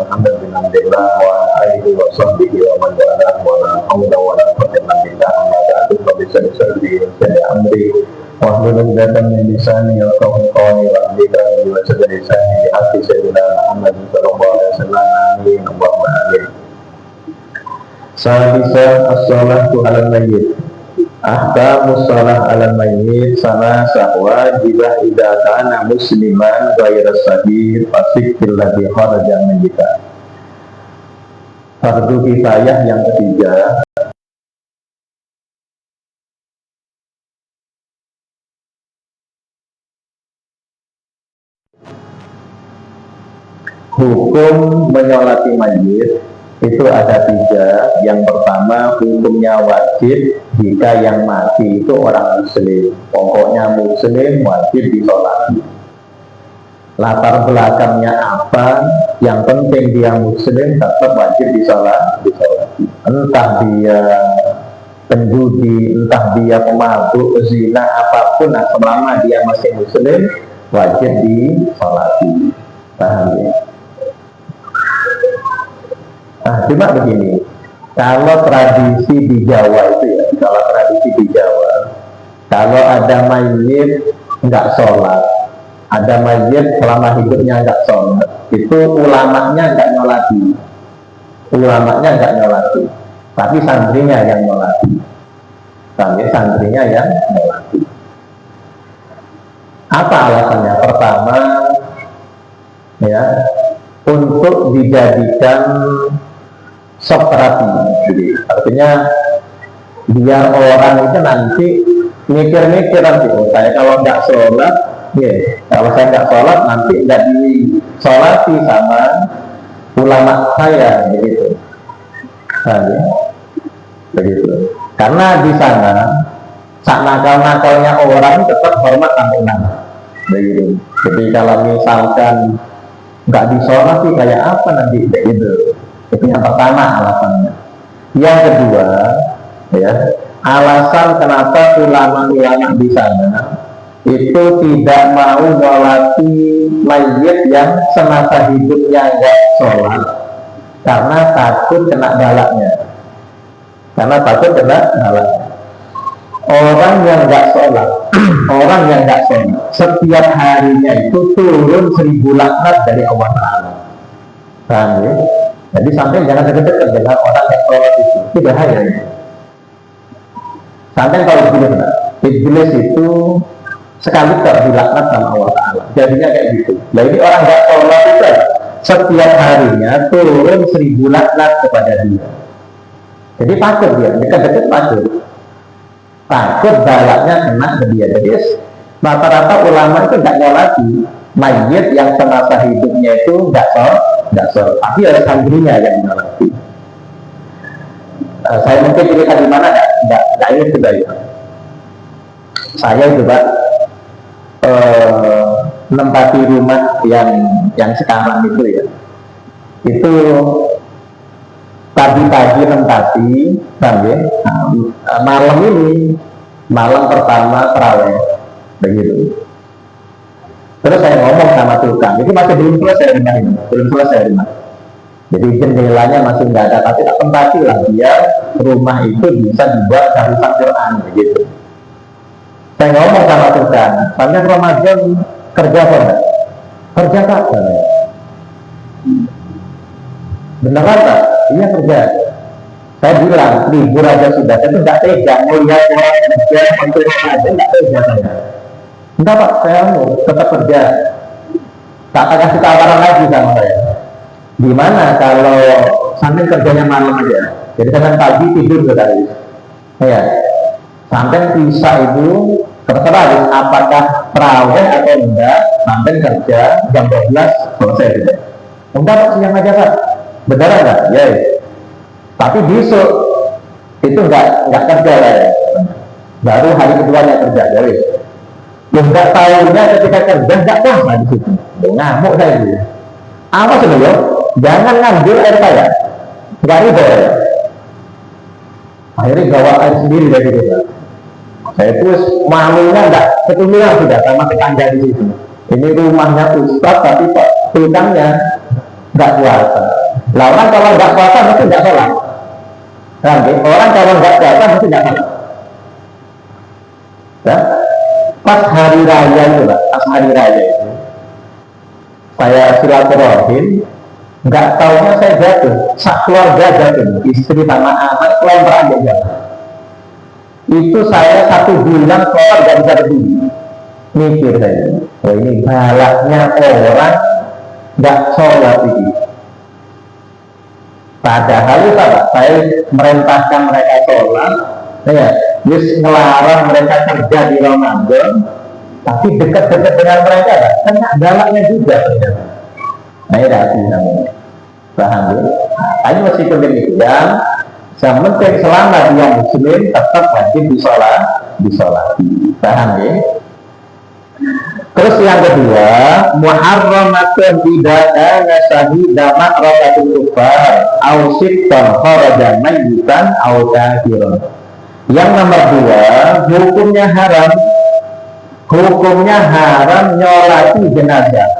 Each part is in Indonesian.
Muhammad bin Abdullah wa alihi wa sahbihi wa man wala wa la hawla wa la quwwata illa billah amma ba'du fa bi sadri amri wa hlul 'uqdatam min lisani yafqahu qawli wa ahlika wa sadri lisani bi haqqi sayyidina Muhammad sallallahu alaihi wasallam amin Allahumma amin. Sadisa as-salatu 'alal mayyit. Ahkamus shalah 'alal mayyit sama sahwa jika idza kana musliman ghairas sahih fasik billadhi kharaja mayyita. Fardu kifayah yang ketiga, hukum menyolati mayit itu ada tiga. Yang pertama, hukumnya wajib jika yang mati itu orang muslim. Pokoknya muslim wajib disolati. Latar belakangnya apa, yang penting dia muslim tetap wajib disolati. Entah dia penjudi, entah dia pemabuk, zina, apapun, nah, selama dia masih muslim wajib disolati. Paham ya? Nah, cuma begini, kalau tradisi di Jawa itu ya, kalau ada mayit nggak sholat, ada mayit selama hidupnya nggak sholat, itu ulamanya nggak nyolati, tapi santrinya yang nyolati. Apa alasannya? Pertama, ya, untuk dijadikan shock terapi. Jadi artinya biar orang itu nanti mikir-mikir nanti, oh, saya kalau nggak sholat, kalau saya nggak sholat nanti nggak disolati sama ulama saya, begitu. Nah, ya. Begitu. Karena di sana sak nakal-nakalnya orang tetap hormat sama ulama. Begitu. Jadi kalau misalkan nggak disolati kayak apa nanti, begitu. Itu yang pertama alasannya. Yang kedua, ya, alasan kenapa ulama-ulama di sana itu tidak mau nyolati mayit yang semasa hidupnya nggak sholat, karena takut kena balaknya. Orang yang nggak sholat, setiap harinya itu turun 1000 laknat dari Allah Ta'ala. Paham ya? Jadi sampai jangan dekat-dekat dengan orang yang sholat itu bahaya. Sampai kalau iblis itu sekali dilaknat sama Allah Ta'ala. Jadinya kayak gitu. Nah, ini orang nggak sholat itu setiap harinya turun 1000 laknat kepada dia. Jadi takut dia, dekat-dekat takut balaknya kena ke dia. Jadi rata-rata ulama itu nggak nyolati mayit yang semasa hidupnya itu nggak sholat, tapi ada santrinya yang nyolati. Saya mungkin cerita di mana nggak ini sudah ya. Saya juga menempati rumah yang sekarang itu ya. Itu pagi-pagi nempati, malam pertama terawih, begitu. Terus saya ngomong sama tukang, itu masih belum selesai rumah. Jadi jendelanya masih nggak ada, tapi tak tempati lah dia rumah itu bisa dibuat harusan Quran, begitu. Saya ngomong sama tukang, sampai Ramadan kerja apa enggak? Kerja tak? Beneran tak? Iya kerja. Saya bilang libur aja sudah, itu nggak tega. Melihat orang kerja untuk aja nggak tega saya. Enggak Pak, saya tetap kerja. Tak kasih tawaran lagi sama saya. Gimana kalau sampai kerjanya malam aja? Jadi sampai pagi tidur sekali. Ya, sampai bisa itu terserah apakah terawih atau enggak. Sampai kerja jam 12 selesai. Enggak Pak, siang aja Pak. Benar enggak? Ya. Tapi besok itu enggak kerja ya. Baru hari keduanya kerja, jadi. Enggak tahunya ketika kerja enggak puasa di situ. Ngamuk saya gitu. Apa sebenarnya? Jangan ngambil air saya. Enggak ribet. Akhirnya bawa air sendiri dari kita. Saya terus malunya enggak ketumilan sudah sama tetangga di situ. Ini rumahnya Ustaz tapi Pak tukangnya nggak puasa. Lah orang kalau nggak puasa mesti nggak sholat. Orang kalau nggak puasa mesti nggak sholat. Ya? Pas hari raya itu, pas hari raya itu, saya silaturahim, nggak taunya saya jatuh, sak keluarga jatuh, istri sama anak lempar aja jatuh. Itu saya 1 bulan sholat nggak bisa berdiri. Mikir saya, oh ini balaknya orang nggak sholat ini. Padahal saya merintahkan mereka sholat, ya, terus melarang mereka kerja di Ramadan, tapi dekat-dekat dengan mereka, kena galaknya juga ternyata. Nah, ini hati namanya. Paham ya? Ini meskipun demikian, yang penting selama dia muslim tetap wajib disolati. Paham ya? Terus yang kedua, muharramatun bidana syahida ma'rakatul kufar au sittan kharaja mayyitan au kafiran. Yang nomor 2, hukumnya haram nyolati jenazah.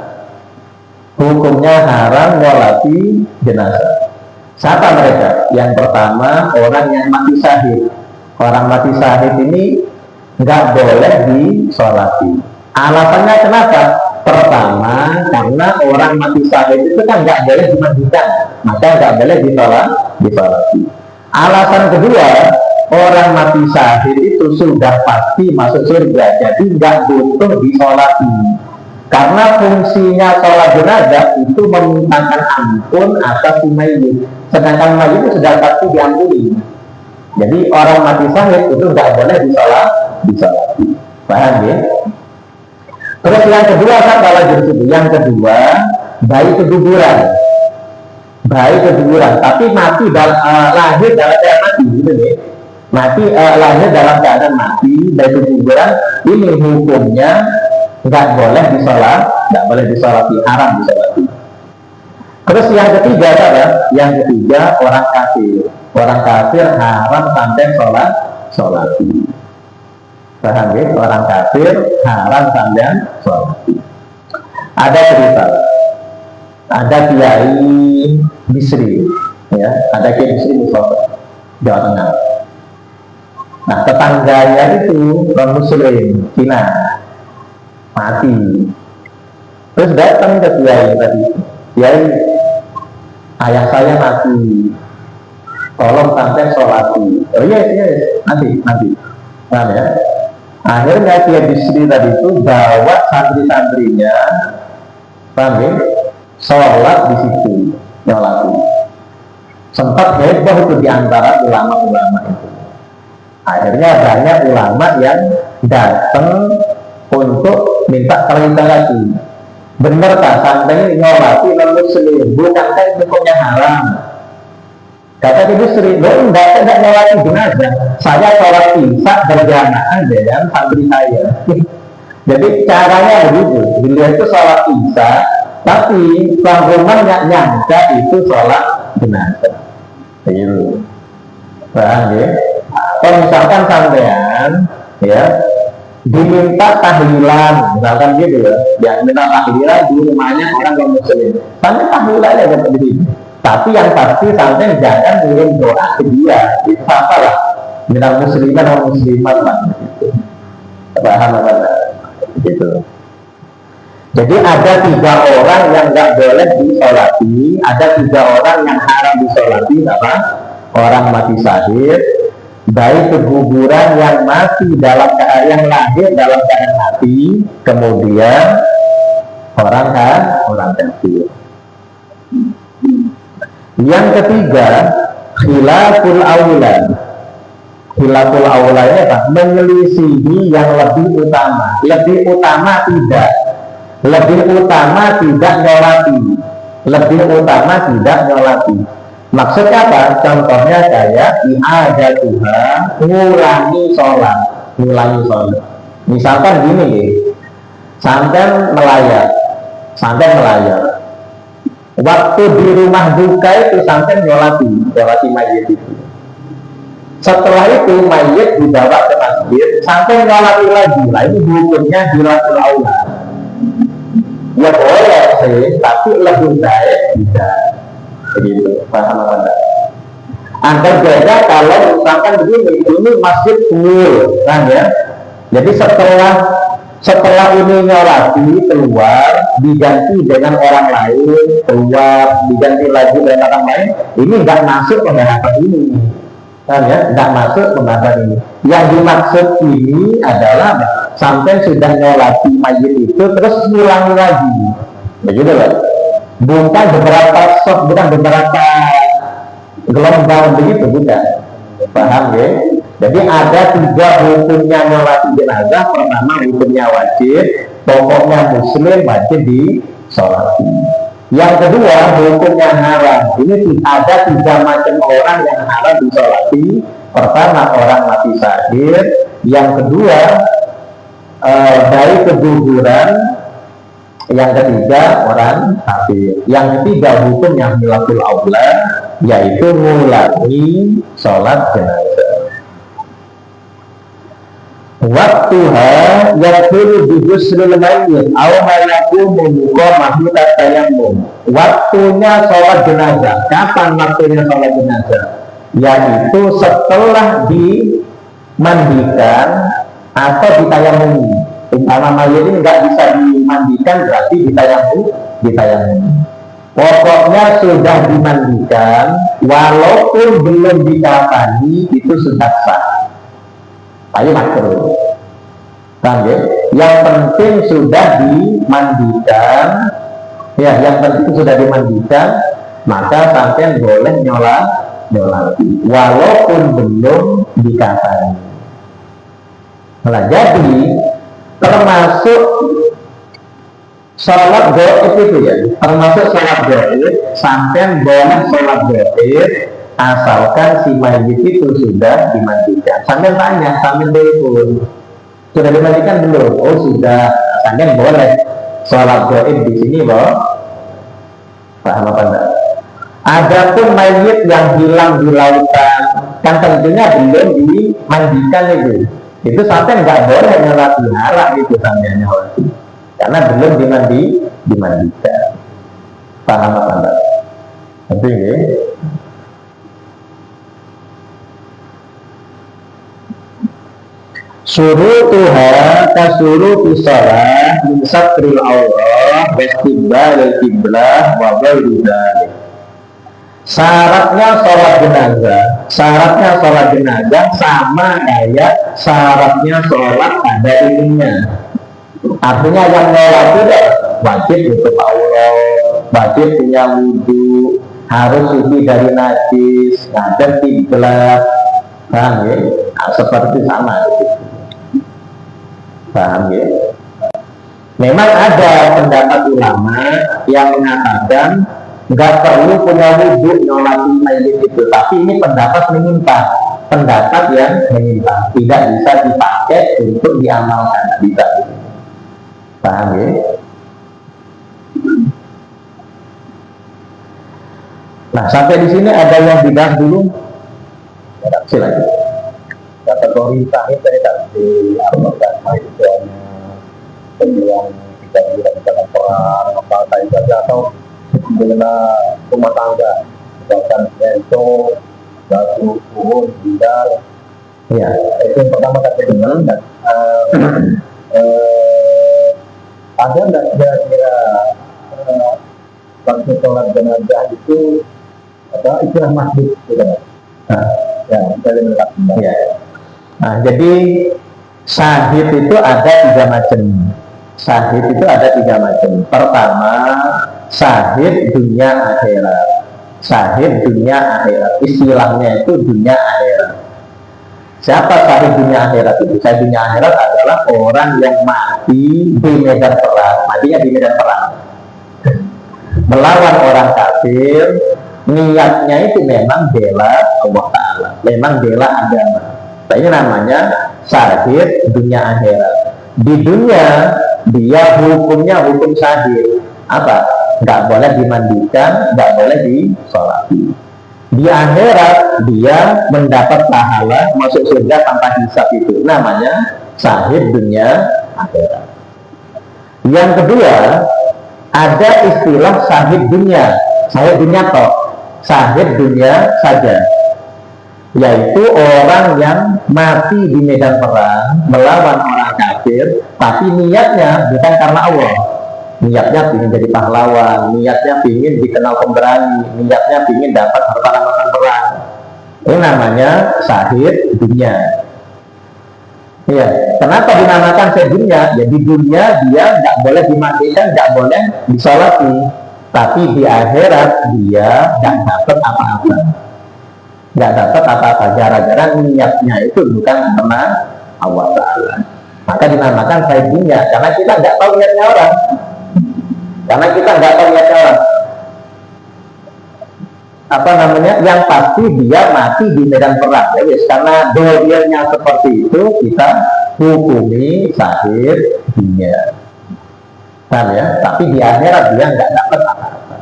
Hukumnya haram nyolati jenazah. Siapa mereka? Yang pertama, orang yang mati syahid. Orang mati syahid ini nggak boleh disolati. Alasannya kenapa? Pertama, karena orang mati syahid itu kan nggak boleh dimandikan, maka nggak boleh disolati. Alasan kedua, orang mati syahid itu sudah pasti masuk surga, jadi nggak butuh disolati. Karena fungsinya sholat jenazah itu memintakan ampun atas mayit, sedangkan mayit itu sudah pasti diampuni. Jadi orang mati syahid itu nggak boleh disolati. Paham ya? Terus yang kedua kan kalau jadi yang kedua, bayi keguguran, tapi mati lahir dalam keadaan mati, gitu deh. Lahir dalam keadaan mati, bayi keguguran, ini hukumnya nggak boleh disolati, haram disolati. Terus yang ketiga orang kafir haram sampai solati. Paham ya? Orang kafir haram sampai solati. Ada cerita, ada Kiai Bisri, ya, ada Kiai Bisri Mustafa, Jawa Tengah. Nah, tetangganya itu non Muslim, Cina, mati. Terus datang ke Kiai tadi, Kiai, ayah saya mati, tolong sampai solati. Oh iya, nanti. Paham ya? Akhirnya Kiai Bisri tadi itu bawa santri-santrinya, paham ya? Sholat di situ, nyolati. Sempat heboh itu diantara ulama-ulama itu. Akhirnya banyak ulama yang datang untuk minta klarifikasi. Benarkah santri nyolati non-muslim? Bukankah hukumnya haram? Kata Ibu Sri, lo enggak nyolati jenazah. Saya sholat isya berjamaah dengan santri saya. Jadi caranya begitu. Beliau itu sholat isya, tapi tuan rumah nggak nyangka itu sholat jenazah. Begitu. Paham ya? Kalau misalkan sampean, ya, diminta tahlilan, misalkan gitu ya, minta tahlilan di rumahnya orang yang muslim. Sampai tahlilan aja seperti itu. Tapi yang pasti sampai jangan ngirim doa ke dia. Itu apa lah? Minal musliman atau muslimat lah. Paham apa? Gitu. Jadi ada 3 orang yang nggak boleh disolati, ada 3 orang yang haram disolati, apa? Orang mati syahid, baik keguguran yang mati dalam keadaan yang lahir dalam keadaan mati, kemudian orang kafir. Yang ketiga, khilaful aula. Khilaful aula ini apa? Menyelisihi yang lebih utama. Lebih utama tidak nyolati. Maksudnya apa? Contohnya kayak i'adatuha, ngulangi sholat. Misalkan gini nih, sampai melayar. Waktu di rumah duka itu sampai nyolati mayit itu. Setelah itu mayit dibawa ke masjid sampai nyolati lagi. Nah, ini hukumnya khilaful aula. Ya boleh sih, tapi lebih baik tidak. Begitu, paham apa enggak? Anda beda kalau misalkan begini, ini masjid full, kan ya? Jadi setelah ini nyolati keluar, diganti dengan orang lain, keluar, diganti lagi dengan orang lain, ini nggak masuk pembahasan ini, kan ya? Nggak masuk pembahasan ini. Yang dimaksud ini adalah sampai sudah nyolati mayit itu terus ngulangi lagi, begitu loh. Bukan beberapa gelombang begitu, bukan. Paham ya? Jadi ada 3 hukumnya nyolati jenazah. Pertama, hukumnya wajib, pokoknya muslim wajib disolati. Yang kedua, hukumnya haram. Ini ada 3 macam orang yang haram disolati. Pertama, orang mati syahid. Yang kedua, dari keguguran. Yang ketiga, orang kafir. Yang ketiga, hukumnya khilaful aula, yaitu ngulangi sholat jenazah. Waktuha yakulu bigusril mayyit aw malakumu muqamahu tatayammum. Waktunya sholat jenazah. Kapan waktunya sholat jenazah? Yaitu setelah dimandikan atau ditayamumi. Umpama mayit ini nggak bisa dimandikan, berarti ditayamum. Pokoknya sudah dimandikan, walaupun belum dikafani, itu sudah sah. Ayo makruh. Yang penting sudah dimandikan, ya, yang penting sudah dimandikan, maka sampai boleh nyolati, walaupun belum dikafani. Nah, jadi termasuk sholat gaib itu ya, termasuk sholat gaib, sampai boleh sholat gaib asalkan si mayit itu sudah dimandikan. Sampai tanya, sampai telepon, sudah dimandikan belum? Oh sudah, sampai boleh sholat gaib di sini loh. Paham apa enggak? Adapun mayit yang hilang di lautan, kan tentunya belum dimandikan itu sampai nggak boleh nyolati, haram itu sampai nyolati karena belum dimandikan. Paham apa enggak? Nanti ya. Surutuha kasuruti shalah min satril aurah wastibbalil qiblah wa ghairi dzalik. Syaratnya sholat jenazah sama kayak syaratnya sholat pada ininya. Artinya yang sholat itu wajib tutup aurat, wajib punya wudhu, harus suci dari najis, ngadep kiblat, paham ya? Nah, seperti sama gitu. Paham ya? Memang ada pendapat ulama yang mengatakan nggak perlu punya wudhu nyolati mayit itu, tapi ini pendapat menyimpang, pendapat yang menyimpang, tidak bisa dipakai untuk diamalkan, bisa. Paham ya? Nah, sampai di sini ada yang dibahas dulu. Silakan. Kategori sahih saya kasih amalkan mayitnya, yang tidak dilakukan perang apa saja atau guna rumah tangga, misalkan itu batu pohon tinggal, ya itu yang pertama kategori. Ada nggak kira-kira waktu sholat jenazah itu istilah masjid gitu? Ya, saya melihatnya. Ya. Nah, jadi syahid itu ada 3 macam. Syahid itu ada 3 macam. Pertama, syahid dunia akhirat. Syahid dunia akhirat, istilahnya itu dunia akhirat. Siapa syahid dunia akhirat itu? Syahid dunia akhirat adalah orang yang mati di medan perang. Matinya di medan perang, melawan orang kafir. Niatnya itu memang bela Allah Ta'ala, memang bela agama. Nah, ini namanya syahid dunia akhirat. Di dunia dia hukumnya hukum syahid. Apa? Nggak boleh dimandikan, nggak boleh disolati. Di akhirat dia mendapat pahala masuk surga tanpa hisab, itu namanya syahid dunia akhirat. Yang kedua, ada istilah syahid dunia toh, syahid dunia saja, yaitu orang yang mati di medan perang melawan orang kafir, tapi niatnya bukan karena Allah, niatnya ingin jadi pahlawan, niatnya ingin dikenal pemberani, niatnya ingin dapat harta rampasan perang. Ini namanya syahid dunia. Iya, kenapa dinamakan syahid dunia? Ya di dunia dia nggak boleh dimandikan, nggak boleh disolati, tapi di akhirat dia nggak dapat apa-apa. Nggak dapat apa-apa, gara-gara niatnya itu bukan karena Allah Ta'ala. Maka dinamakan syahid dunia, karena kita nggak tahu niatnya orang. Apa namanya, yang pasti dia mati di medan perang. Ya, karena doanya seperti itu, kita hukumi syahid dunia. Kan ya, tapi di akhirat dia nggak dapat apa-apa.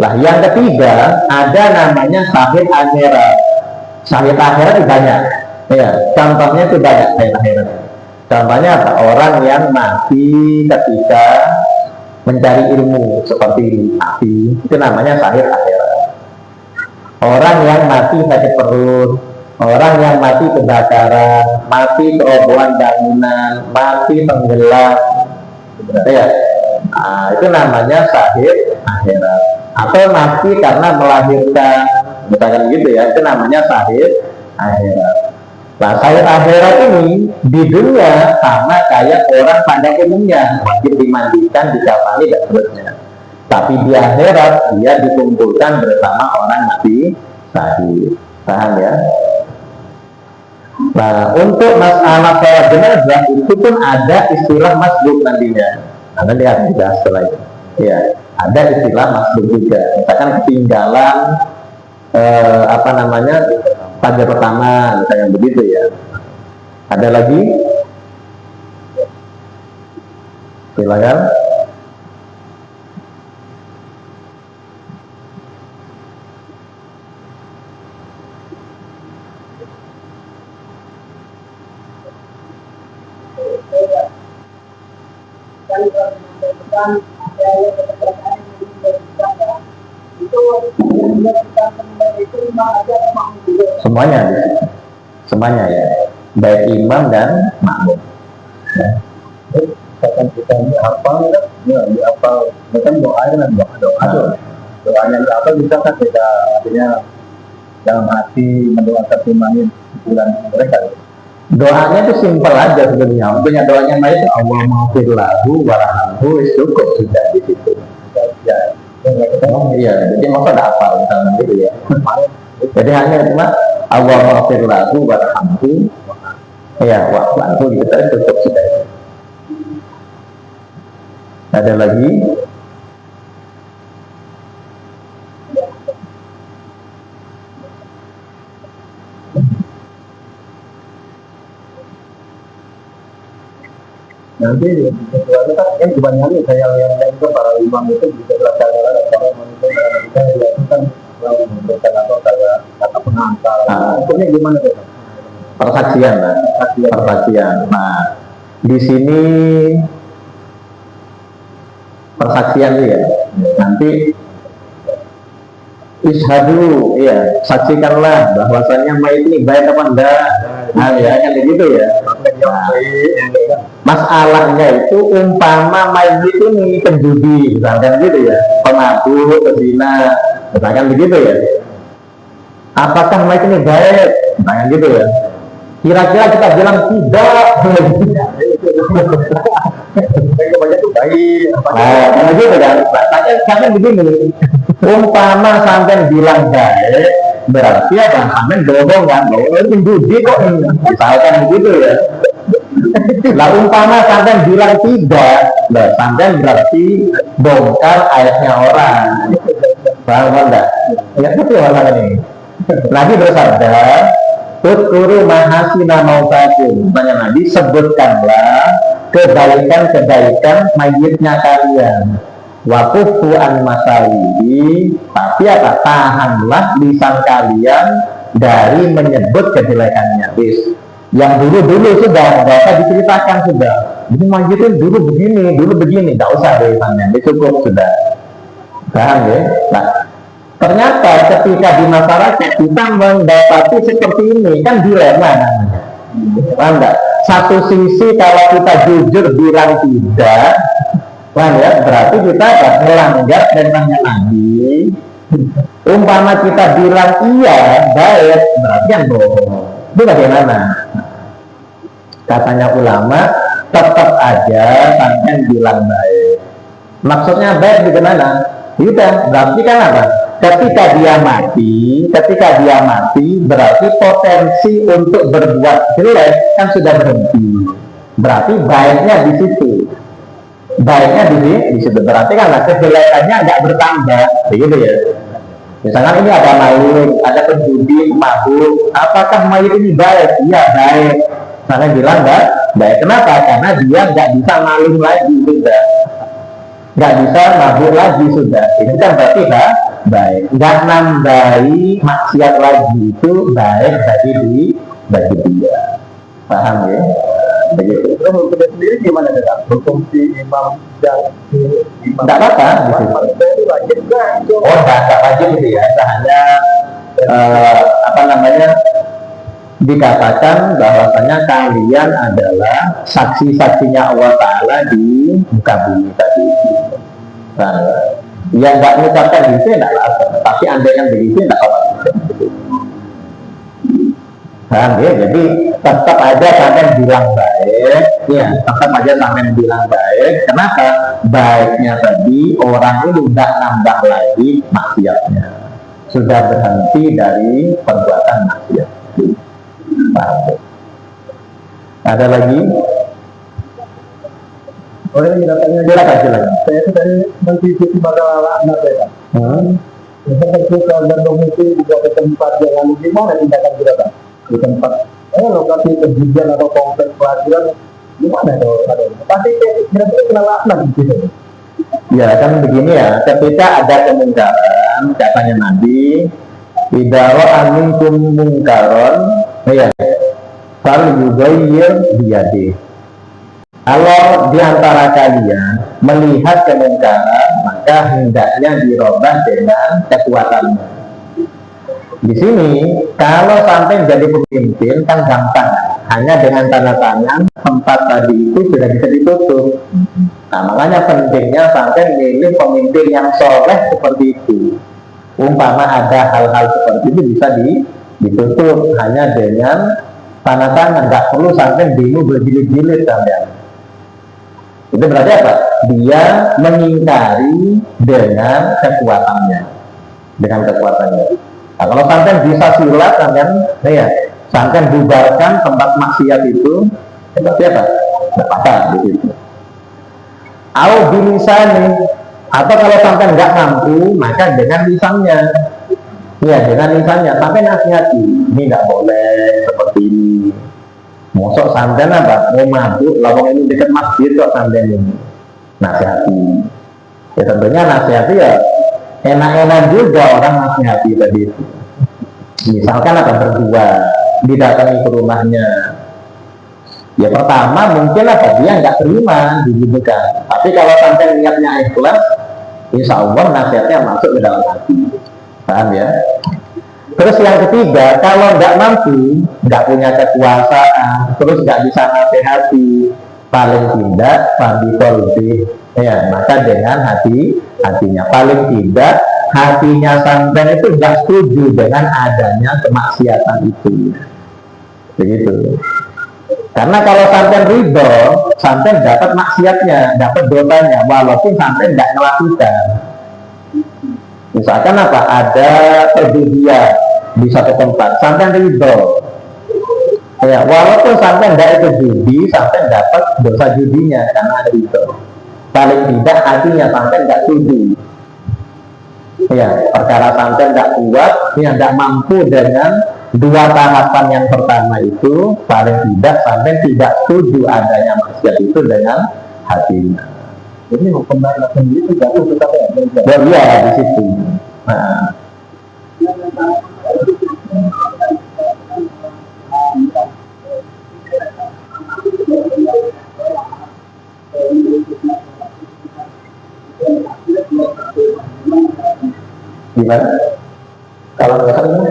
Lah yang ketiga, ada namanya syahid akhirat. Syahid akhirat itu banyak. Ya, contohnya itu banyak syahid akhirat. Contohnya apa? Orang yang mati ketika mencari ilmu seperti Nabi, itu namanya syahid akhirat. Orang yang mati sakit perut, orang yang mati kebakaran, mati kerobohan bangunan, mati tenggelam, ya, nah, itu namanya syahid akhirat. Atau mati karena melahirkan, misalkan gitu ya, itu namanya syahid akhirat. Nah, syahid akhirat ini di dunia sama kayak orang pada umumnya, wajib dimandikan, dikafani dan seterusnya. Tapi di akhirat dia dikumpulkan bersama orang mati syahid. Paham ya? Nah, untuk masalah sholat jenazah itu pun ada istilah masbuk nantinya. Anda lihat juga setelah itu. Ya, ada istilah masbuk juga. Misalkan ketinggalan apa namanya fajar pertama, misalnya begitu ya. Ada lagi? Silakan. Semuanya ya, baik imam dan makmum. Katakan kita ini hafal, ya dihafal, bukan doanya doanya apa bisa kan kita artinya dalam hati mendoakan imanin bulan mereka. Doanya itu simpel aja sebenarnya. Punya doanya itu Allah maghfir lahu warhamhu, cukup sudah di situ. Ya, iya, jadi masa ada apa misalnya gitu ya. Jadi hanya cuma Allah maghfir lahu warhamhu, ya warhamhu gitu cukup sudah. Ada lagi? Nanti sesuatu kan yang kebanyakan saya lihat itu para imam itu bisa belajar para manusia kita itu kan memberikan apa kayak kata pengantar. Maksudnya gimana tuh? Persaksian. Nah, di sini persaksian ya. Nanti ishadu, ya, saksikanlah bahwasanya mayit ini baik apa enggak. Nah, ya kan begitu ya. Nah, masalahnya itu umpama mayit ini penjudi, misalkan gitu ya, pemabuk, pezina, misalkan begitu ya. Apakah mayit ini baik, misalkan gitu ya. Kira-kira kita bilang tidak. Banyak itu baik. Nah, begitu kan. Makanya begini. Umpama sampai bilang baik, berarti apa? Sampai bohong kan? Penjudi kok ini. Misalkan begitu ya. Lah umpama sampai bilang tidak, lah sampai berarti bongkar aibnya orang. Paham enggak? Ya itu orang ini. Lagi bersabda, "Tutkuru mahasina mautakum." Tanya Nabi, sebutkanlah kebaikan-kebaikan mayitnya kalian. Wakufu an masawihi, tapi apa? Tahanlah lisan kalian dari menyebut kejelekannya. Yang dulu-dulu sudah, nggak usah diceritakan sudah. Ini mayit itu dulu begini, nggak usah deh Santen, cukup sudah. Paham ya? Nah, ternyata ketika di masyarakat kita mendapati seperti ini, kan dilema namanya. Paham nggak? Satu sisi kalau kita jujur bilang tidak, paham ya? Berarti kita melanggar perintahnya Nabi. Umpama kita bilang iya, baik, berarti kan bohong. Itu bagaimana? Katanya ulama, tetap aja sampai bilang baik. Maksudnya baik bagaimana? Tidak, berarti kan apa? Ketika dia mati, berarti potensi untuk berbuat jelek kan sudah berhenti. Berarti baiknya di situ. Baiknya di situ. Berarti kan kejelekannya nggak bertambah, begitu ya. Misalkan ini ada maling, ada penjudi, mabuk. Apakah mayit ini baik? Iya baik. Saya bilang baik. Kenapa? Karena dia nggak bisa maling lagi sudah. Nggak bisa mabuk lagi sudah. Ini kan berarti baik. Nggak nambahi maksiat lagi, itu baik bagi dia. Paham ya? Begitu. Terus hukum sendiri gimana dengan hukum si imam dan imam? Tidak apa-apa. Itu wajib kan? Oh, tidak wajib itu ya. Hanya dikatakan bahwasanya kalian adalah saksi-saksinya Allah Ta'ala di muka bumi tadi. Nah, yang nggak mengucapkan itu tidak apa, tapi anda yang begitu tidak apa. Paham ya? Jadi tetap aja sampai bilang baik, ya tetap aja sampai bilang baik. Kenapa? Baiknya tadi orang itu tidak nambah lagi maksiatnya, sudah berhenti dari perbuatan maksiat. Paham? Ada lagi? Oleh datangnya Silakan. saya itu dari mengikuti masalah laknat ya. Saya itu ke Bandung itu juga ke tempat yang lalu gimana tindakan kita Pak? Di tempat lokasi kejadian atau kompleks pelajaran gimana tuh? Pasti kira-kira kena laknat gitu. Ya kan begini ya, ketika ada kemungkaran, katanya Nabi, idaro aminkum mungkaron, ya, fal yughayyir biyadi. Kalau diantara kalian melihat kemungkaran, maka hendaknya dirubah dengan kekuatannya. Di sini, kalau sampai jadi pemimpin kan gampang, hanya dengan tanda tangan tempat tadi itu sudah bisa ditutup. Nah, makanya pentingnya sampai milih pemimpin yang soleh seperti itu. Umpama ada hal-hal seperti itu bisa ditutup hanya dengan tanda tangan, nggak perlu sampai demo berjilid-jilid sampai. Itu berarti apa? Dia mengingkari dengan kekuatannya, Nah, kalau sampai bisa silat, sampai bubarkan tempat maksiat itu, berarti apa? Tidak apa-apa begitu. Au bilisani, atau kalau sampai nggak mampu, maka dengan lisannya. Ya, dengan lisannya. Sampai nasihati, ini nggak boleh seperti ini. Mosok sampai apa? Mau mabuk, lawang ini dekat masjid kok sampai ini. Nasihati. Ya tentunya nasihati ya enak-enak juga orang nasihati tadi itu. Misalkan apa berdua didatangi ke rumahnya. Ya pertama mungkin apa dia nggak terima dibutuhkan. Tapi kalau sampai niatnya ikhlas, insya Allah nasihatnya masuk ke dalam hati. Paham ya? Terus yang ketiga, kalau nggak mampu, nggak punya kekuasaan, terus nggak bisa nasihati, paling tidak lebih, ya maka dengan hatinya paling tidak hatinya sampai itu nggak setuju dengan adanya kemaksiatan itu, begitu. Karena kalau sampai ridho, sampai dapat maksiatnya, dapat dosanya, walaupun sampai nggak melakukan. Misalkan apa? Ada perjudian di satu tempat, sampai ridho. Ya, walaupun sampai tidak itu judi, sampai dapat dosa judinya karena ada ridho. Paling tidak hatinya sampai nggak setuju. Ya, perkara sampai nggak kuat, yang nggak mampu dengan dua tahapan yang pertama itu, paling tidak sampai tidak setuju adanya maksiat itu dengan hatinya. Jadi hukum laknat sendiri itu jatuh tetap ya? Ya, iya di situ. Nah. Gimana? Kalau nggak salah?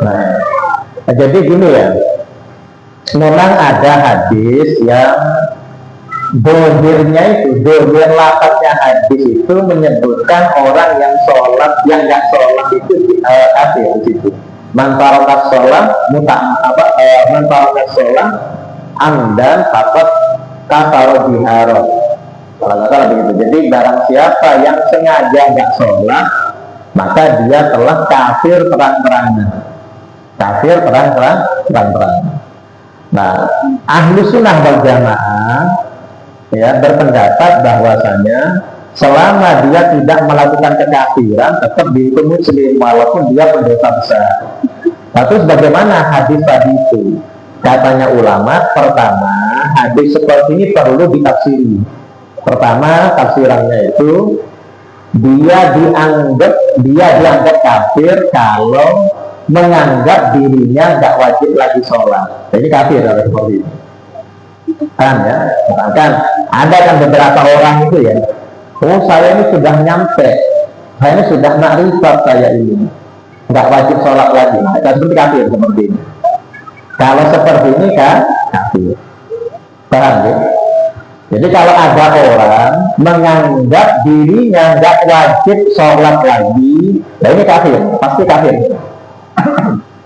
Nah, jadi gini ya, memang ada hadis yang dohirnya itu, dohir lapatnya hadis itu menyebutkan orang yang sholat, yang nggak sholat itu kafir di situ. Manfarokat sholat, manfarokat sholat, amdan dapat kafaro biharon. Kalau nggak salah begitu. Jadi barang siapa yang sengaja nggak sholat, maka dia telah kafir terang-terangan. Kafir terang-terangan. Nah, ahlu sunnah wal jamaah ya berpendapat bahwasanya selama dia tidak melakukan kekafiran tetap dihukum muslim walaupun dia pendosa besar. Tapi bagaimana hadis tadi itu? Katanya ulama, pertama hadis seperti ini perlu ditafsiri. Pertama tafsirannya itu dia dianggap kafir kalau menganggap dirinya nggak wajib lagi sholat. Jadi kafir kalau seperti itu. Kan ya, kan ada kan beberapa orang itu ya, oh saya ini sudah nyampe, saya ini sudah makrifat, saya ini nggak wajib sholat lagi. Nah, seperti kafir seperti ini. Kalau seperti ini kan kafir. Paham ya? Jadi kalau ada orang menganggap dirinya nggak wajib sholat lagi, nah ini kafir, pasti kafir.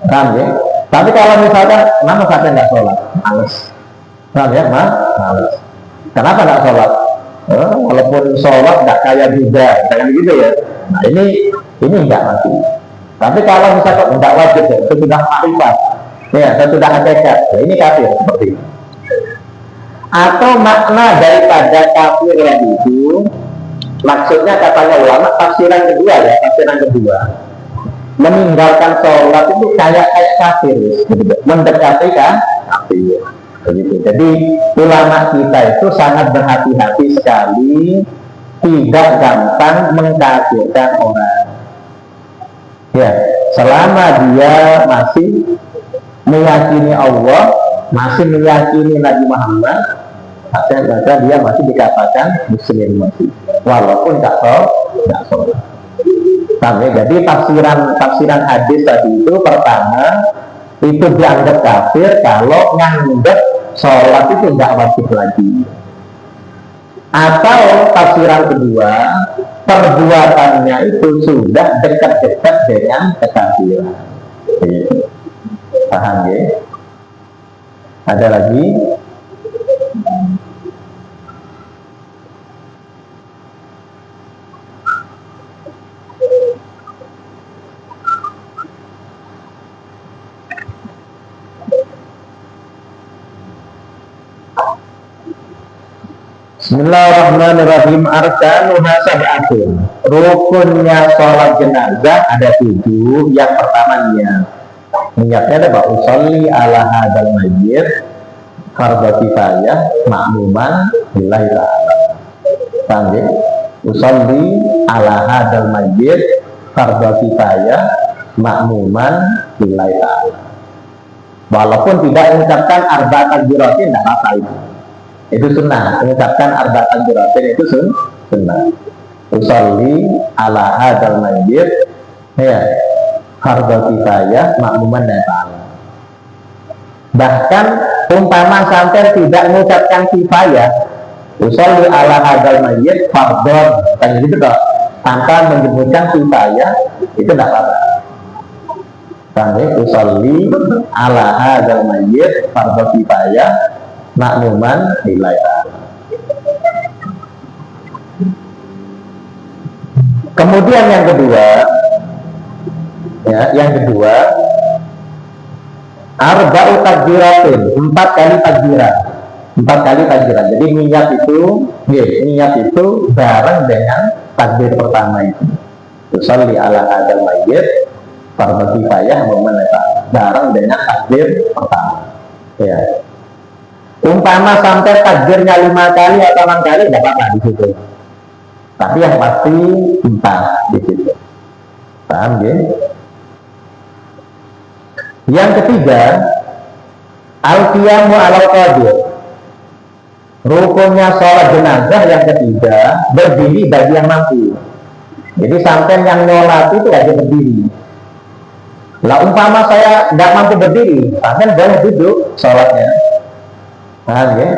Paham ya? Tapi kalau misalkan, kenapa saya nggak sholat? Males. Paham ya? Males. Kenapa nggak sholat? Walaupun sholat nggak kayak juga, kayak gitu ya. Nah ini nggak mati. Tapi kalau misalkan nggak wajib, ya, itu sudah makrifat, ya, sudah hakikat, ya, ini kafir seperti itu. Atau makna daripada kafir itu, maksudnya katanya ulama tafsiran kedua ya, tafsiran kedua. Meninggalkan sholat itu kayak kafir, mendekati kan kafir. Begitu. Jadi ulama kita itu sangat berhati-hati sekali, tidak gampang mengkafirkan orang. Ya, selama dia masih meyakini Allah, masih meyakini Nabi Muhammad, maka dia masih dikatakan muslim masih, walaupun nggak sholat. Jadi tafsiran hadis tadi itu pertama itu dianggap kafir kalau nganggap sholat itu nggak wajib lagi. Atau tafsiran kedua, perbuatannya itu sudah dekat-dekat dengan kekafiran. Paham ya? Ada lagi? Bismillahirrahmanirrahim. Arkanuha sab'atun. Rukunnya sholat jenazah ada 7. Yang pertama niatnya ada usolli ala hadal mayyit fardhu kifayah ma'muman lillahi ta'ala. Panggil usolli ala hadal mayyit fardhu kifayah ma'muman lillahi ta'ala. Walaupun tidak mengucapkan arba'at takbiratin, tidak apa-apa itu sunnah. Mengucapkan arba'at takbiratin itu sunnah. Usolli ala hadal mayyit ya fardhu kifayah makmuman dan ta'ala. Bahkan umpama sampai tidak mengucapkan kifayah, usolli ala hadal mayyit fardhu, kan gitu toh, tanpa menyebutkan kifayah itu tidak apa-apa. Kan usolli ala hadal mayyit fardhu kifayah makmuman lillahi ta'ala. Kemudian yang kedua, arba'u takbiratin, 4 kali takbiran. 4 kali takbiran. Jadi niat itu bareng dengan takbir pertama itu. Usolli ala hadal mayyit fardhu kifayah makmuman lillahi ta'ala, bareng dengan takbir pertama. Ya. Umpama sampai takbirnya 5 kali atau 6 kali tidak apa-apa di situ. Tapi yang pasti 4 di situ. Paham ya? Yang ketiga, al-qiyamu alal qadir. Rukunnya sholat jenazah yang ketiga, berdiri bagi yang mampu. Jadi sampai yang nyolat itu aja berdiri. Lah umpama saya nggak mampu berdiri, sampai boleh duduk sholatnya. Paham ya?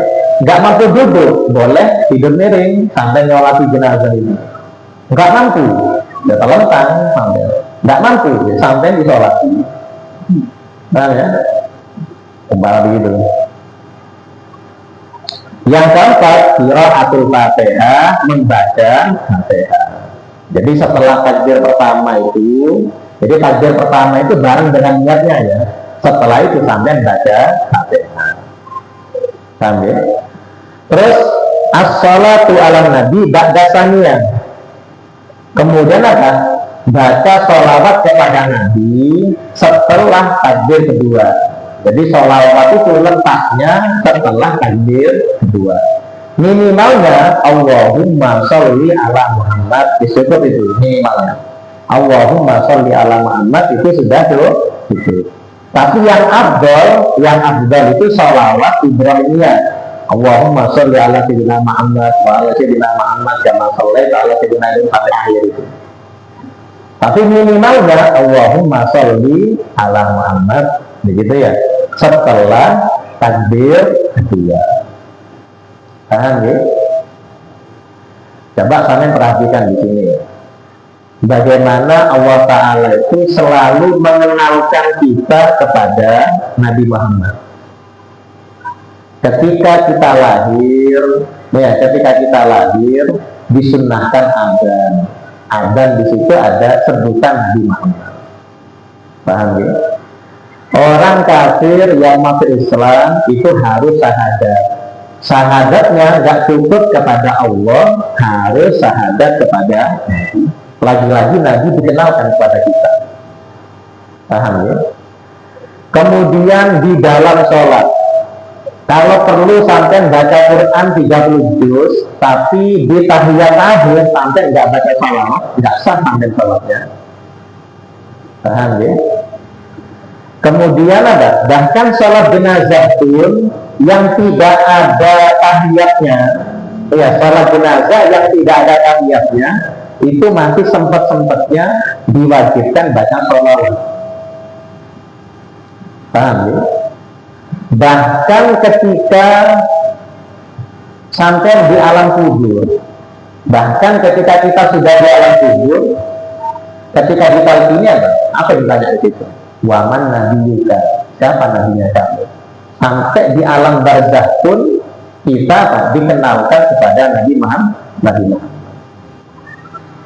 Nggak mampu duduk, boleh tidur miring sampai nyolati jenazah ini. Nggak mampu, ya telentang sampai. Nggak mampu, ya, sampai disolati. Paham ya? Umpama begitu. Yang keempat, qiraatul Fatihah, membaca Fatihah. Jadi setelah takbir pertama itu, jadi takbir pertama itu bareng dengan niatnya ya. Setelah itu sampai baca Fatihah. Paham ya? Terus as-shalatu ala nabi ba'da saniyah. Kemudian apa? Baca sholawat kepada Nabi setelah takbir kedua. Jadi sholawat itu letaknya setelah takbir kedua. Minimalnya Allahumma sholli ala Muhammad, disebut itu minimalnya. Allahumma sholli ala Muhammad itu sudah cukup. Tapi yang afdal itu sholawat Ibrahimiyah. Allahumma sholli ala sayyidina Muhammad wa ala sayyidina Muhammad kama shallaita ala sayyidina Ibrahim sampai akhir itu. Tapi minimalnya Allahumma sholli ala Muhammad, begitu ya, setelah takbir kedua. Paham ya? Coba kalian perhatikan di sini. Bagaimana Allah Ta'ala itu selalu mengenalkan kita kepada Nabi Muhammad. Ketika kita lahir, disunnahkan adzan. Adzan di situ ada sebutan Nabi Muhammad. Paham ya? Orang kafir yang masuk Islam itu harus syahadat. Syahadatnya nggak cukup kepada Allah, harus syahadat kepada Nabi. Lagi-lagi Nabi dikenalkan kepada kita. Paham ya? Kemudian di dalam sholat, kalau perlu sampai baca Quran 30 juz, tapi di tahiyat akhir sampai nggak baca salawat, nggak sah sampai sholatnya. Paham ya? Kemudian ada, bahkan sholat jenazah pun yang tidak ada tahiyatnya, ya sholat jenazah yang tidak ada tahiyatnya, itu masih sempat-sempatnya diwajibkan baca sholawat. Paham ya? Bahkan ketika sampai di alam kubur, bahkan ketika kita sudah di alam kubur, ketika kita ini apa yang ditanya di situ? Waman nabiyuka, siapa nabinya kamu? Sampai di alam barzakh pun kita dikenalkan kepada Nabi Muhammad.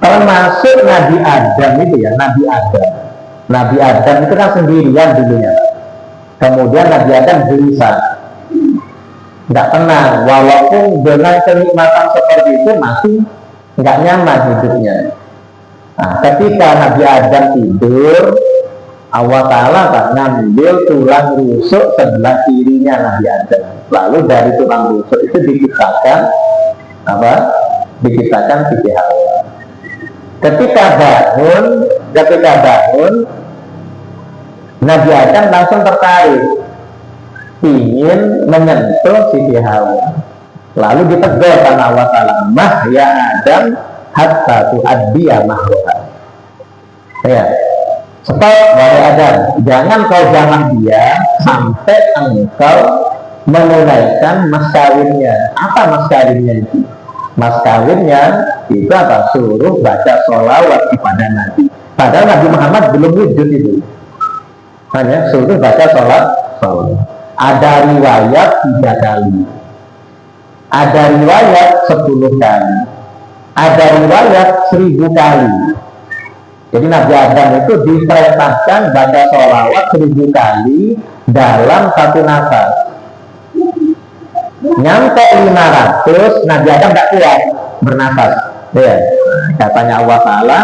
Termasuk Nabi Adam itu ya, Nabi Adam itu kan sendirian dulunya. Kemudian Nabi Adam gelisah, nggak tenang, walaupun dengan kenikmatan seperti itu masih nggak nyaman hidupnya. Nah, ketika Nabi Adam tidur, Allah Ta'ala ngambil tulang rusuk sebelah kirinya Nabi Adam. Lalu dari tulang rusuk itu diciptakan Siti Hawa. Ketika bangun, Nabi Adam langsung tertarik, ingin menyentuh Siti Hawa. Lalu ditegur karena Allah Ta'ala, mah ya Adam hatta tu'addiya mahruha. Ya, stop wahai Adam, jangan kau jamah dia sampai engkau menunaikan mas kawinnya. Apa mas kawinnya itu? Mas kawinnya itu apa? Suruh baca sholawat kepada Nabi. Padahal Nabi Muhammad belum wujud itu. Hanya suruh baca sholawat. Ada riwayat 3 kali, ada riwayat 10 kali, ada riwayat 1000 kali. Jadi Nabi Adam itu diperintahkan baca sholawat 1000 kali dalam satu nafas. Nyampe 500, Nabi Adam tidak kuat bernafas. Ya, katanya Allah Ta'ala,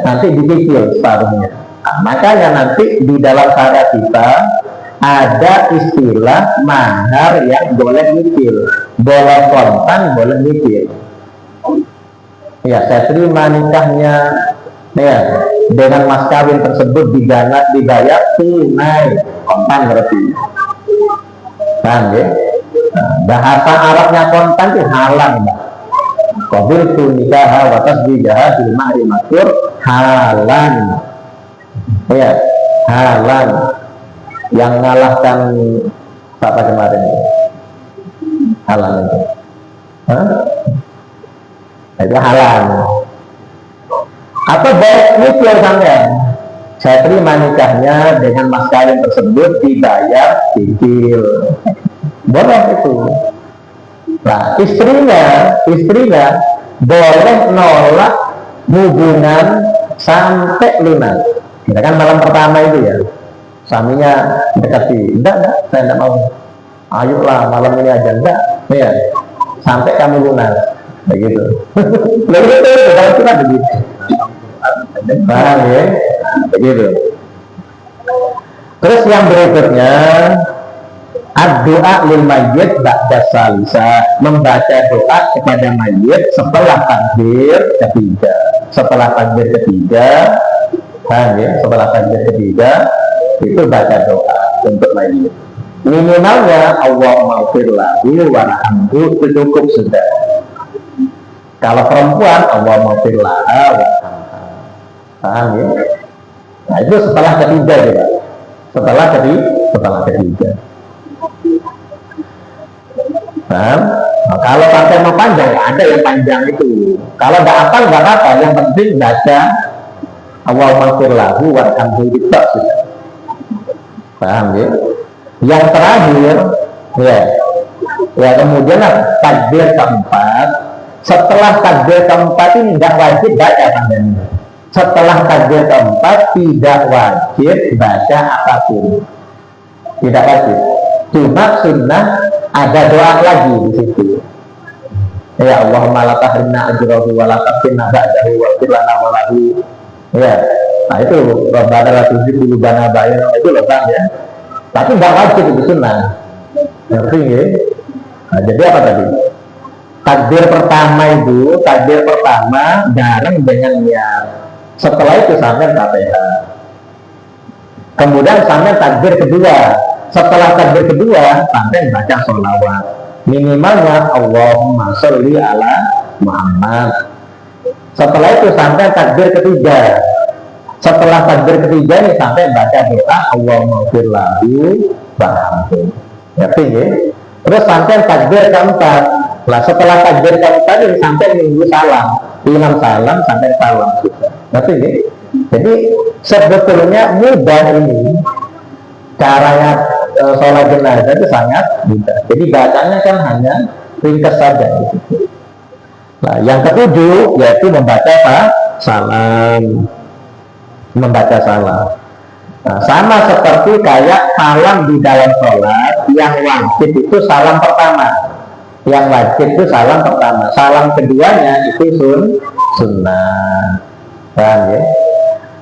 nanti dicicil separuhnya. Nah, makanya nanti di dalam syariat kita ada istilah mahar yang boleh nyicil, boleh kontan, boleh nyicil. Ya, saya terima nikahnya, ya, dengan mas kawin tersebut dibayar tunai, kontan berarti. Paham ya? Bahasa Arabnya kontan itu halan, Mbak. Qabil tu nikah wa tasbihah bil mahri masyhur halan. Ya, halan. Yang ngalahkan apa kemarin? Halan itu. Hah? Itu halan. Atau baik nyicil sampean. Saya terima nikahnya dengan mas kawin tersebut dibayar cicil. Boleh itu. Nah, istrinya boleh nolak hubungan sampai lunas. Ya kan malam pertama itu ya, suaminya dekati, enggak, saya enggak mau. Ayolah malam ini aja, enggak, ya, sampai kamu lunas, begitu. Lalu itu kan begitu. Paham ya, begitu. Terus yang berikutnya, ad-doa lil mayyit ba'da salisa, membaca doa kepada mayyit setelah takbir ketiga. Setelah takbir ketiga, paham ya? Setelah takbir ketiga itu baca doa untuk mayyit. Minimalnya Allahumma ighfir lahu warhamhu, itu cukup sudah. Kalau perempuan Allahumma ighfir laha warhamha. Paham ya? Nah, itu setelah ketiga ya. Setelah ketiga. Nah, kalau pakai mau panjang, ya ada yang panjang itu. Kalau nggak hafal nggak apa-apa, yang penting baca Allahumma ighfir lahu warhamhu itu sudah. Paham ya? Yang terakhir, ya kemudian takbir keempat. Setelah takbir keempat ini nggak wajib baca sampean. Setelah takbir keempat tidak wajib baca apapun. Tidak wajib. Cuma sunnah ada doa lagi di situ. Ya Allahumma la tahrimna ajrahu wa la taftinna ba'dahu wa ighfir lana wa lahu. Ya. Nah itu Rabbana la tuzigh qulubana ba'da itu loh Bang ya. Tapi enggak wajib itu sunnah. Ngerti ya? Nah, jadi apa tadi? Takbir pertama bareng dengan niat. Setelah itu sampai Fatihah. Kemudian sampai takbir kedua. Setelah takbir kedua sampai baca sholawat. Minimalnya Allahumma sholli ala Muhammad. Setelah itu sampai takbir ketiga. Setelah takbir ketiga ini sampai baca doa Allahumma ighfir lahu warhamhu. Ngerti ya? Terus sampai takbir keempat. Nah, setelah takbir keempat ini sampai minggu salam. Imam salam sampai salam juga. Ngerti ya? Jadi sebetulnya mudah ini. Caranya sholat jenazah itu sangat mudah. Jadi bacanya kan hanya ringkas saja. Gitu. Nah, yang ketujuh yaitu membaca salam. Membaca salam. Nah, sama seperti kayak salam di dalam sholat, yang wajib itu salam pertama. Yang wajib itu salam pertama. Salam keduanya itu sunnah. Paham ya?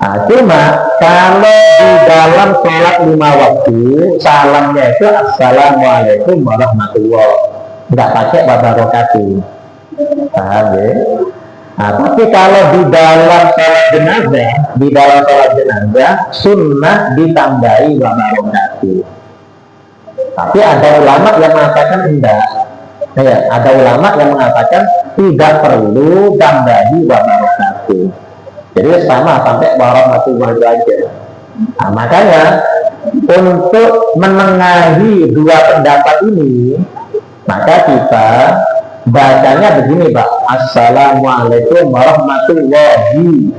Nah, cuma kalau di dalam sholat 5 waktu salamnya itu assalamualaikum warahmatullahi, nggak pakai wabarakatuh. Paham ya? Nah, tapi kalau di dalam sholat jenazah sunnah ditambahi wabarakatuh. Tapi ada ulama yang mengatakan enggak. Ya, ada ulama yang mengatakan tidak perlu tambahi wabarakatuh. Jadi sama sampai warahmatullahi wabarakatuh. Nah, makanya untuk menengahi dua pendapat ini, maka kita bacanya begini Pak, assalamualaikum warahmatullahi.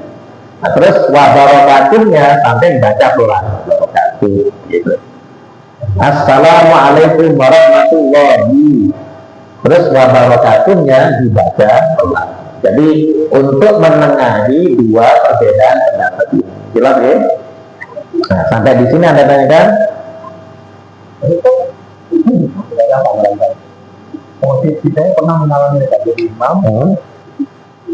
Nah, terus wabarakatuhnya sampai baca pelan wabarakatuh gitu. Assalamualaikum warahmatullahi. Terus wabarakatuhnya dibaca pelan. Jadi untuk menengahi dua perbedaan pendapat ini, jelas ya? Nah, sampai di sini Anda tanyakan? Posisi saya pernah mengalami jadi imam.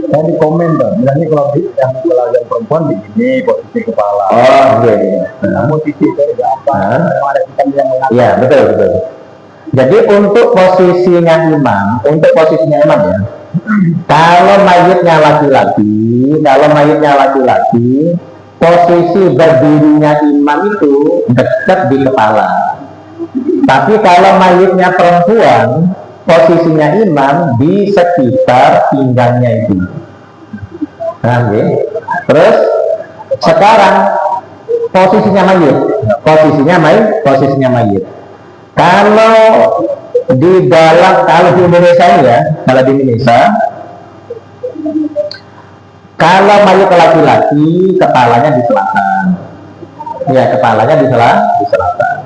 Saya di komen bilangnya kalau yang perempuan begini posisi kepala. Oh iya. Nah, posisi saya tidak apa. Ada kita yang mengatakan. Iya betul. Jadi untuk posisinya imam ya. Kalau mayitnya laki-laki, posisi berdirinya imam itu dekat di kepala. Tapi kalau mayitnya perempuan, posisinya imam di sekitar pinggangnya itu. Nah, okay. Terus sekarang posisinya mayit. Kalau di Indonesia ya, kalau mayit laki-laki kepalanya di selatan. Ya, kepalanya di selatan.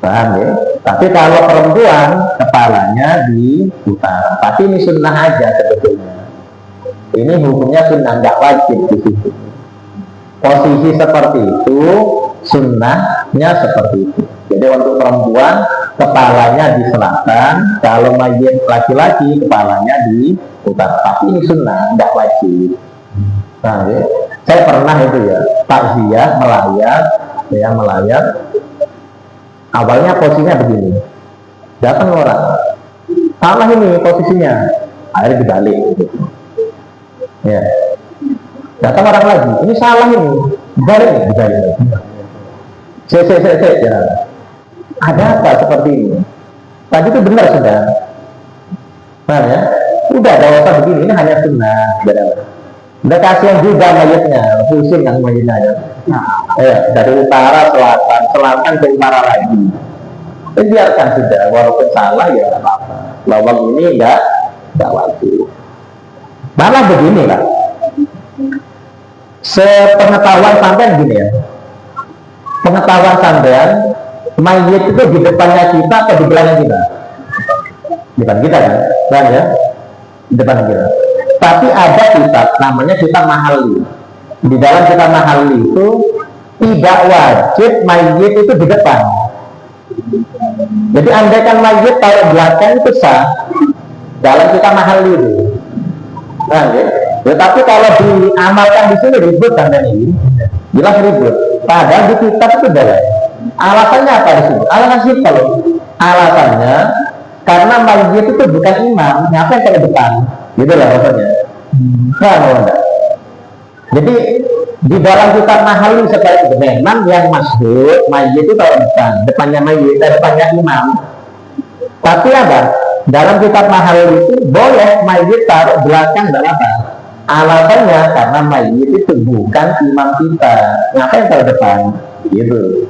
Paham ya? Tapi kalau perempuan kepalanya di utara. Tapi ini sunnah aja sebetulnya. Ini hukumnya sunnah, nggak wajib di situ. Posisi seperti itu, sunnahnya seperti itu. Jadi untuk perempuan kepalanya di selatan, kalau mayit laki-laki kepalanya di utara. Tapi ini sunnah, nggak wajib. Nah, ya. Saya pernah itu ya, takziah melayat. Awalnya posisinya begini, datang orang, salah ini posisinya, akhirnya dibalik. Gitu. Ya, datang orang lagi, ini salah ini, dibalik. Ya. Ada apa seperti ini? Tadi itu benar sudah, nah ya, udah ada usah begini, ini hanya sunnah. Udah kasihan juga mayatnya, pusing yang mayatnya ya. Dari utara, selatan ke utara lagi. Biarkan sudah, walaupun salah ya nggak apa-apa. Lawang ini nggak wajib. Malah begini lah. Sepengetahuan sampean gini ya. Pengetahuan sampean, mayat itu di depannya kita atau di belakang kita? Depan kita kan ya? Di depan kita. Tapi ada kitab namanya kitab Mahalli. Di dalam kitab Mahalli itu tidak wajib mayit itu di depan. Jadi andaikan mayit taruh belakang itu sah dalam kitab Mahalli itu. Nah, ya. Tetapi kalau diamalkan di sini ribut kan ini, jelas ribut. Padahal di kitab itu boleh. Alasannya apa di sini? Alasannya karena mayit itu bukan imam, ngapain ke depan? Gitu lah maksudnya. Jadi di dalam kitab Mahalli seperti itu memang yang masyhur mayit itu taruh depannya mayit, depannya imam. Tapi apa? Dalam kitab Mahalli itu boleh mayit taruh belakang dan apa? Alasannya karena mayit itu bukan imam kita, ngapain taruh depan? Gitu.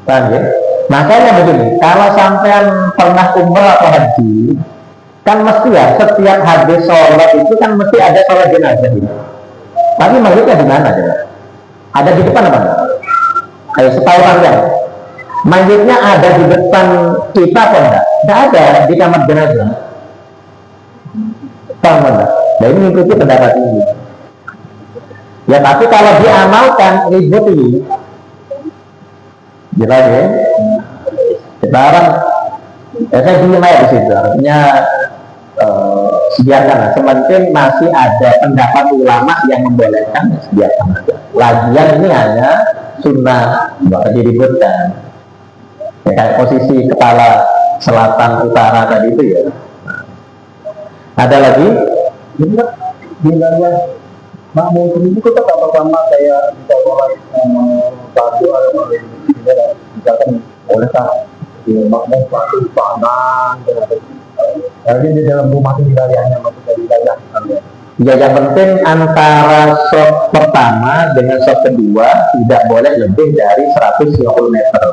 Paham ya? Makanya begini, kalau sampean pernah umrah atau haji, kan mesti ya setiap habis sholat itu kan mesti ada sholat jenazah itu. Tapi mayitnya di mana coba? Ada di depan apa enggak? Kayak setahu sampean, mayitnya ada di depan kita apa enggak? Enggak ada di kamar jenazah. Paham enggak? Nah ini mengikuti pendapat ini. Ya tapi kalau diamalkan ribut ini, jelas ya. Sekarang saya diem aja di situ. Artinya sediakan, sementing masih ada pendapat ulama yang membolehkan, sediakan. Lagian ini hanya sunnah, nggak diributkan. Ya, kayak posisi kepala selatan utara tadi itu ya. Ada lagi? Bilangnya makmum itu kita tak sama kayak kita sholat satu atau misalkan bolehkah makmum satu panas jadi di dalam rumah itu wilayahnya maksudnya wilayah ya yang penting antara shot pertama dengan shot kedua tidak boleh lebih dari 150 meter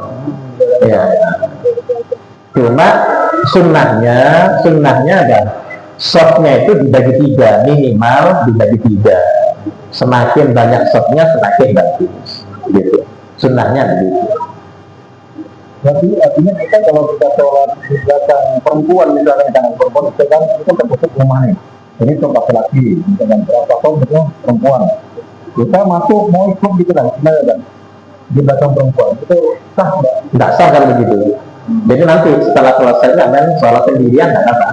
ya. Cuma sunnahnya ada shotnya itu dibagi 3, minimal dibagi 3. Semakin banyak shotnya semakin bagus gitu. Sunnahnya begitu. Jadi artinya kita kalau kita sholat di belakang perempuan misalnya dengan perempuan itu kan tertutup rumahnya. Ini untuk laki-laki dengan berapa tahun itu perempuan. Kita masuk mau ikut gitu kan, di belakang perempuan itu sah nggak? Nggak sah kalau begitu. Jadi nanti setelah selesai kan sholat sendirian nggak apa?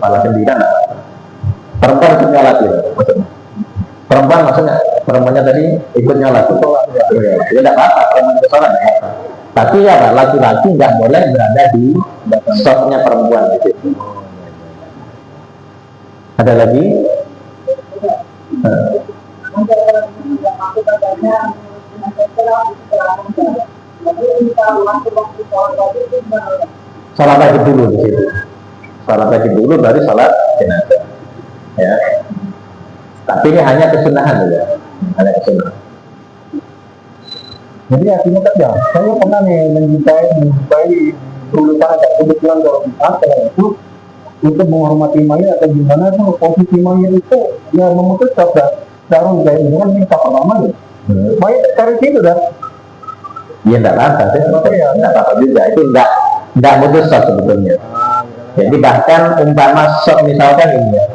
Sholat sendirian nggak apa? Perempuan ikut nyolat gitu maksudnya. Perempuannya tadi ikut nyolat. Ya nggak apa-apa perempuan ikut sholat nggak apa. Tapi ya laki-laki nggak boleh berada di shotnya perempuan gitu. Ada lagi? Salat wajib dulu di situ. Salat wajib dulu baru salat jenazah. Ya. Tapi ini hanya kesunahan ya. Hanya kesunahan. Jadi artinya kan ya, saya pernah nih menjumpai tulisan ada kebetulan kalau kita itu menghormati mayat atau gimana tuh posisi mayat itu ya memutus sabda darun kayak ini kan minta pertama ya. Mayat cari situ dah. Ya enggak apa-apa sih. Ya, enggak apa-apa juga. Itu enggak mutus sebetulnya. Jadi bahkan umpama sok misalkan ini ya.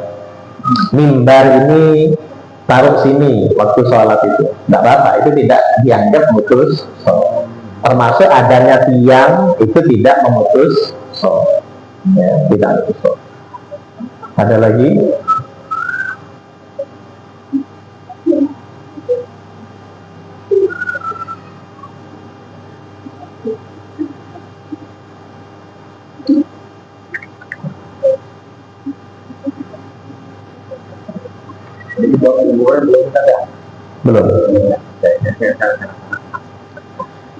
Mimbar ini taruh sini waktu sholat itu tidak apa-apa, itu tidak dianggap memutus sholat. Termasuk adanya tiang itu tidak memutus sholat, ya, tidak memutus sholat. Ada lagi? Belum.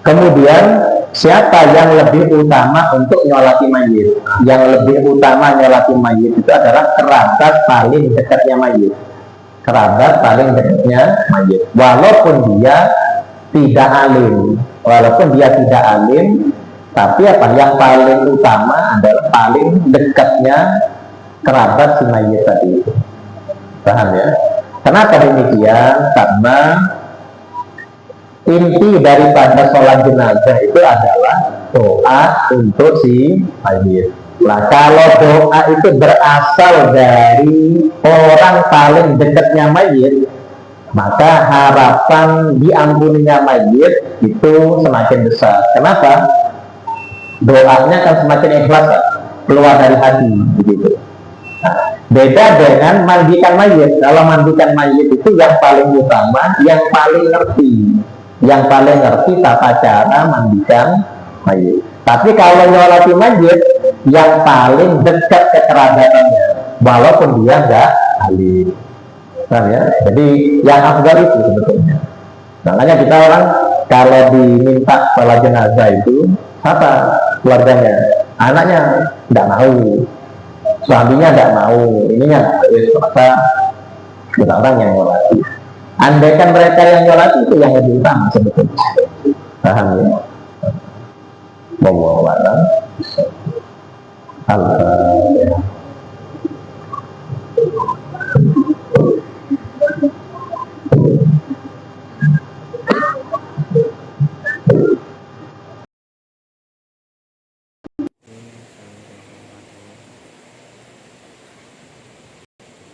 Kemudian siapa yang lebih utama untuk nyolati mayit? Yang lebih utama nyolati mayit itu adalah kerabat paling dekatnya mayit. Kerabat paling dekatnya mayit. Walaupun dia tidak alim, tapi apa yang paling utama adalah paling dekatnya kerabat si mayit tadi itu. Paham ya? Kenapa demikian? Karena inti daripada sholat jenazah itu adalah doa untuk si mayit. Nah, kalau doa itu berasal dari orang paling dekatnya mayit, maka harapan diampuninya mayit itu semakin besar. Kenapa? Doanya kan semakin ikhlas, keluar dari hati, begitu. Nah, beda dengan mandikan mayit. Kalau mandikan mayit itu yang paling utama, yang paling ngerti tata cara mandikan mayit. Tapi kalau nyolati mayit, yang paling dekat kekerabatannya, walaupun dia nggak alim. Nah, ya? Jadi yang afdal itu sebetulnya. Makanya kita orang kalau diminta sholat jenazah itu apa keluarganya? Anaknya nggak mau, suaminya nggak mau, ininya maka kita orang yang nyolati. Andaikan mereka yang nyolati itu yang lebih utama sebetulnya. Paham ya? Wallahu a'lam.